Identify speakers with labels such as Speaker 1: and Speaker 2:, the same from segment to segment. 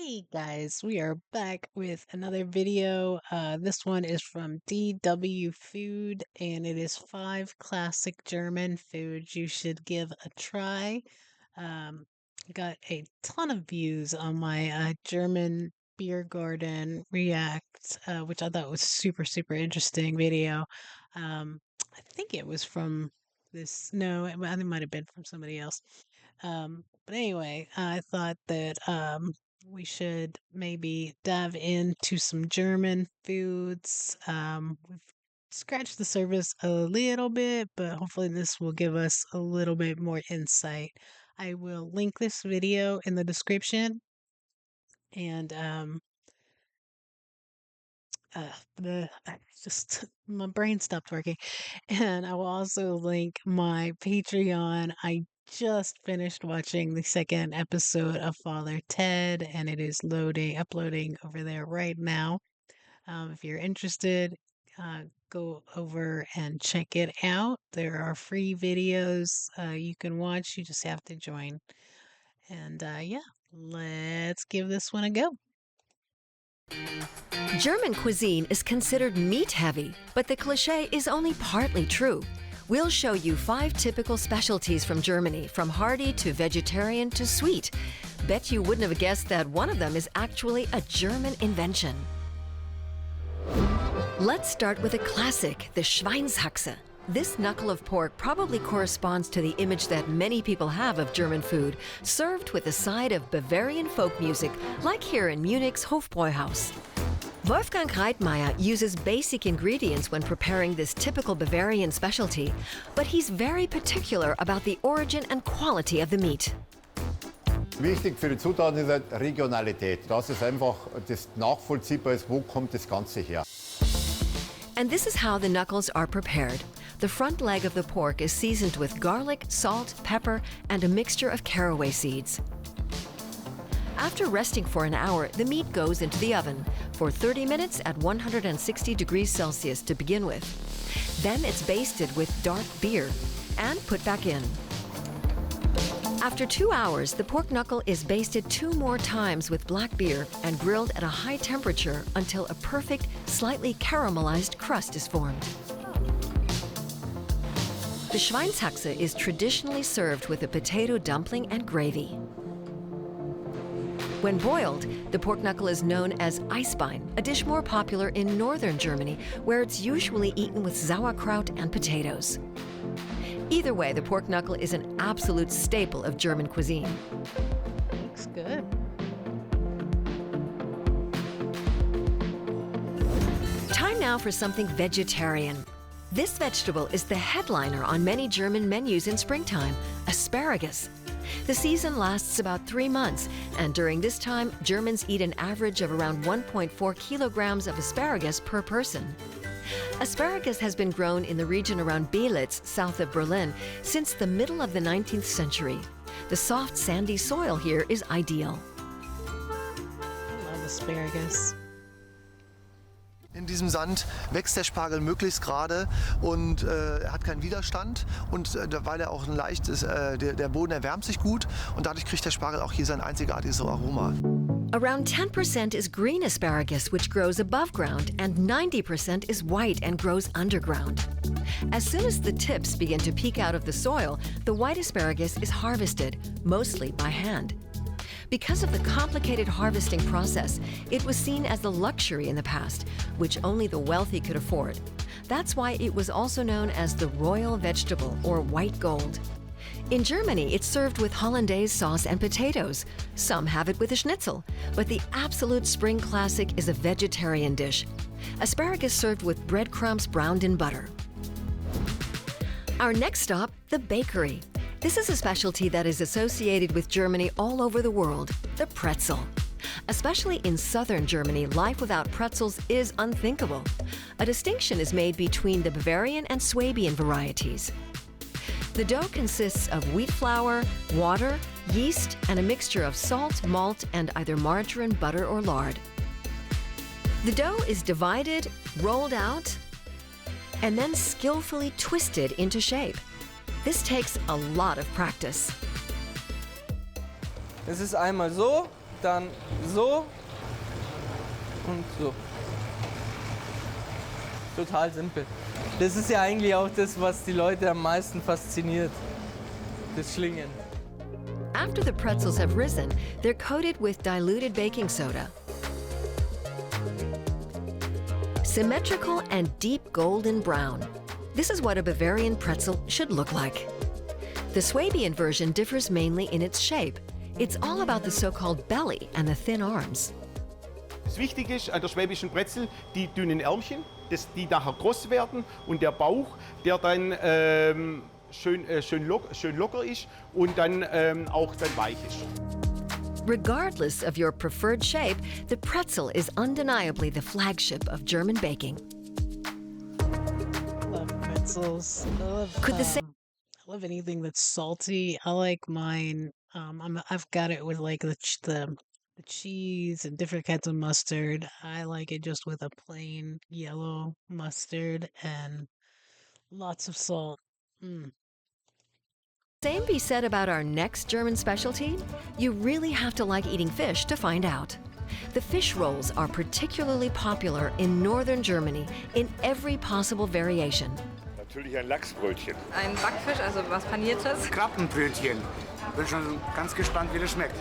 Speaker 1: Hey guys, we are back with another video. This one is from DW Food and it is 5 classic German foods you should give a try. Um, got a ton of views on my German beer garden react, which I thought was super interesting video. I think it was from this, no, I think it might have been from somebody else. But anyway, I thought that we should maybe dive into some German foods. We've scratched the surface a little bit, but hopefully this will give us a little bit more insight. I will link this video in the description and just my brain stopped working. And I will also link my Patreon. I just finished watching the second episode of Father Ted, and it is uploading over there right now. If you're interested, go over and check it out. There are free videos you can watch. You just have to join. And yeah, let's give this one a go.
Speaker 2: German cuisine is considered meat-heavy, but the cliché is only partly true. We'll show you 5 typical specialties from Germany, from hearty to vegetarian to sweet. Bet you wouldn't have guessed that one of them is actually a German invention. Let's start with a classic, the Schweinshaxe. This knuckle of pork probably corresponds to the image that many people have of German food, served with a side of Bavarian folk music, like here in Munich's Hofbräuhaus. Wolfgang Reitmeier uses basic ingredients when preparing this typical Bavarian specialty, but he's very particular about the origin and quality of the meat.
Speaker 3: Wichtig für die Zutaten ist halt Regionalität. Das ist einfach das nachvollziehbar ist, wo kommt das Ganze her.
Speaker 2: And this is how the knuckles are prepared. The front leg of the pork is seasoned with garlic, salt, pepper, and a mixture of caraway seeds. After resting for an hour, the meat goes into the oven for 30 minutes at 160 degrees Celsius to begin with. Then it's basted with dark beer and put back in. After 2 hours, the pork knuckle is basted 2 more times with black beer and grilled at a high temperature until a perfect, slightly caramelized crust is formed. The Schweinshaxe is traditionally served with a potato dumpling and gravy. When boiled, the pork knuckle is known as Eisbein, a dish more popular in northern Germany, where it's usually eaten with sauerkraut and potatoes. Either way, the pork knuckle is an absolute staple of German cuisine.
Speaker 1: Looks good.
Speaker 2: Time now for something vegetarian. This vegetable is the headliner on many German menus in springtime, asparagus. The season lasts about 3 months, and during this time, Germans eat an average of around 1.4 kilograms of asparagus per person. Asparagus has been grown in the region around Belitz, south of Berlin, since the middle of the 19th century. The soft, sandy soil here is ideal.
Speaker 1: I love asparagus.
Speaker 4: In diesem Sand wächst der Spargel möglichst gerade und er hat keinen Widerstand und weil er auch leicht ist, der Boden erwärmt sich gut und dadurch kriegt der Spargel auch hier sein einzigartiges Aroma.
Speaker 2: Around 10% is green asparagus, which grows above ground, and 90% is white and grows underground. As soon as the tips begin to peek out of the soil, the white asparagus is harvested, mostly by hand. Because of the complicated harvesting process, it was seen as a luxury in the past, which only the wealthy could afford. That's why it was also known as the royal vegetable, or white gold. In Germany, it's served with hollandaise sauce and potatoes. Some have it with a schnitzel, but the absolute spring classic is a vegetarian dish. Asparagus served with breadcrumbs browned in butter. Our next stop, the bakery. This is a specialty that is associated with Germany all over the world, the pretzel. Especially in southern Germany, life without pretzels is unthinkable. A distinction is made between the Bavarian and Swabian varieties. The dough consists of wheat flour, water, yeast, and a mixture of salt, malt, and either margarine, butter, or lard. The dough is divided, rolled out, and then skillfully twisted into shape. This takes a lot of practice.
Speaker 5: Es ist einmal so dann so und so. Total simpel. Das ist ja eigentlich auch das, was die Leute am meisten fasziniert. Das Schlingen.
Speaker 2: After the pretzels have risen, they're coated with diluted baking soda. Symmetrical and deep golden brown. This is what a Bavarian pretzel should look like. The Swabian version differs mainly in its shape. It's all about the so-called belly and the thin arms.
Speaker 6: Das Wichtige ist an der schwäbischen Brezel die dünnen Ärmchen, die nachher groß werden und der Bauch, der dann schön locker ist und dann auch dann weich ist.
Speaker 2: Regardless of your preferred shape, the pretzel is undeniably the flagship of German baking.
Speaker 1: Love pretzels.
Speaker 2: Could the same
Speaker 1: I love anything that's salty. I like mine. I've got it with like the cheese and different kinds of mustard. I like it just with a plain yellow mustard and lots of salt. Mm.
Speaker 2: be said about our next German specialty? You really have to like eating fish to find out. The fish rolls are particularly popular in northern Germany in every possible variation.
Speaker 7: Natürlich ein Lachsbrötchen.
Speaker 8: Ein Backfisch, also was Paniertes.
Speaker 7: Krabbenbrötchen. Bin schon ganz gespannt, wie das schmeckt.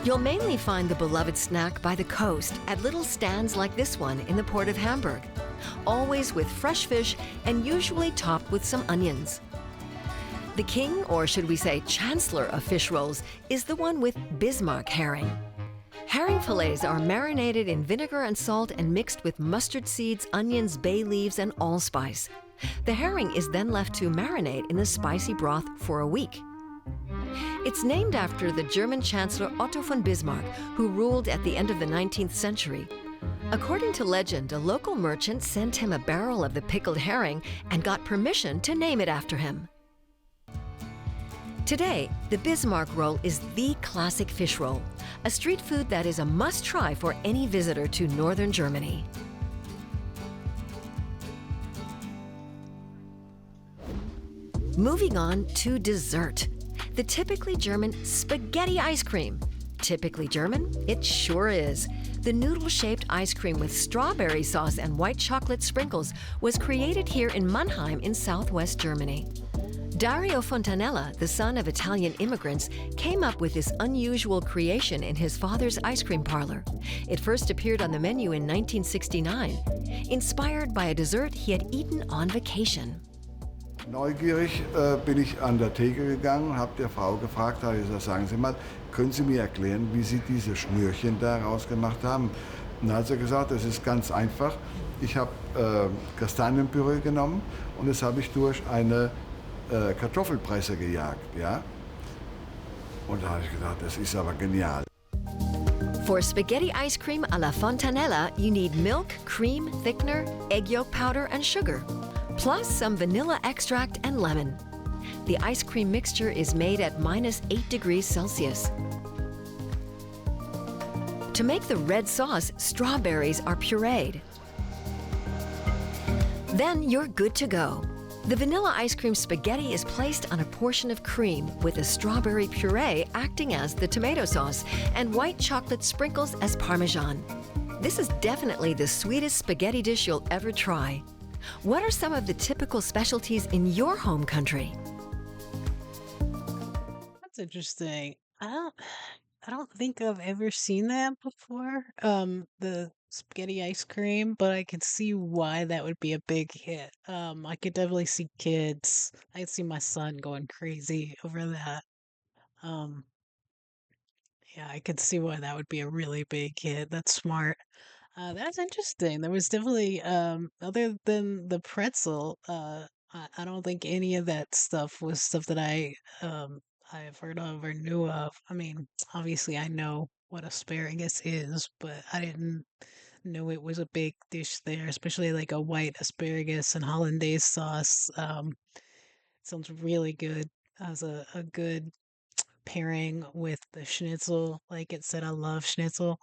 Speaker 2: You'll mainly find the beloved snack by the coast at little stands like this one in the port of Hamburg, always with fresh fish and usually topped with some onions. The king, or should we say chancellor of fish rolls, is the one with Bismarck herring. Herring fillets are marinated in vinegar and salt and mixed with mustard seeds, onions, bay leaves, and allspice. The herring is then left to marinate in the spicy broth for a week. It's named after the German Chancellor Otto von Bismarck, who ruled at the end of the 19th century. According to legend, a local merchant sent him a barrel of the pickled herring and got permission to name it after him. Today, the Bismarck roll is the classic fish roll, a street food that is a must-try for any visitor to northern Germany. Moving on to dessert. The typically German spaghetti ice cream. Typically German? It sure is. The noodle-shaped ice cream with strawberry sauce and white chocolate sprinkles was created here in Mannheim in southwest Germany. Dario Fontanella, the son of Italian immigrants, came up with this unusual creation in his father's ice cream parlor. It first appeared on the menu in 1969, inspired by a dessert he had eaten on vacation.
Speaker 9: Neugierig bin ich an der Theke gegangen, habe der Frau gefragt, habe gesagt, sagen Sie mal, können Sie mir erklären, wie Sie diese Schnürchen da rausgemacht haben? Und dann hat sie gesagt, das ist ganz einfach. Ich habe Kastanienpüree genommen und das habe ich durch eine Kartoffelpresse gejagt, ja? Und da habe ich gedacht, das ist aber genial.
Speaker 2: For spaghetti ice cream a la Fontanella, you need milk, cream, thickener, egg yolk powder, and sugar, plus some vanilla extract and lemon. The ice cream mixture is made at -8 degrees Celsius. To make the red sauce, strawberries are pureed. Then you're good to go. The vanilla ice cream spaghetti is placed on a portion of cream with a strawberry puree acting as the tomato sauce and white chocolate sprinkles as Parmesan. This is definitely the sweetest spaghetti dish you'll ever try. What are some of the typical specialties in your home country?
Speaker 1: That's interesting. I don't think I've ever seen that before. The spaghetti ice cream, but I can see why that would be a big hit. I could definitely see kids. I could see my son going crazy over that. Um, yeah, I could see why that would be a really big hit. That's smart. That's interesting. There was definitely other than the pretzel, I don't think any of that stuff was stuff that I've heard of or knew of. I mean, obviously I know what asparagus is, but I didn't know it was a big dish there, especially like a white asparagus and hollandaise sauce. Sounds really good as a good pairing with the schnitzel. Like it said, I love schnitzel.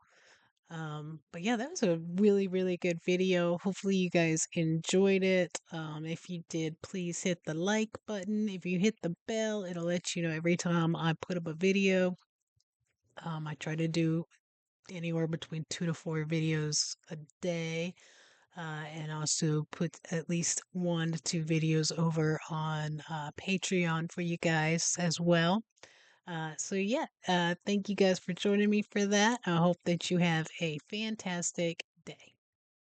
Speaker 1: But yeah, that was a really, really good video. Hopefully you guys enjoyed it. If you did, please hit the like button. If you hit the bell, it'll let you know every time I put up a video. I try to do anywhere between 2 to 4 videos a day, and also put at least 1 to 2 videos over on Patreon for you guys as well. So yeah, thank you guys for joining me for that. I hope that you have a fantastic day.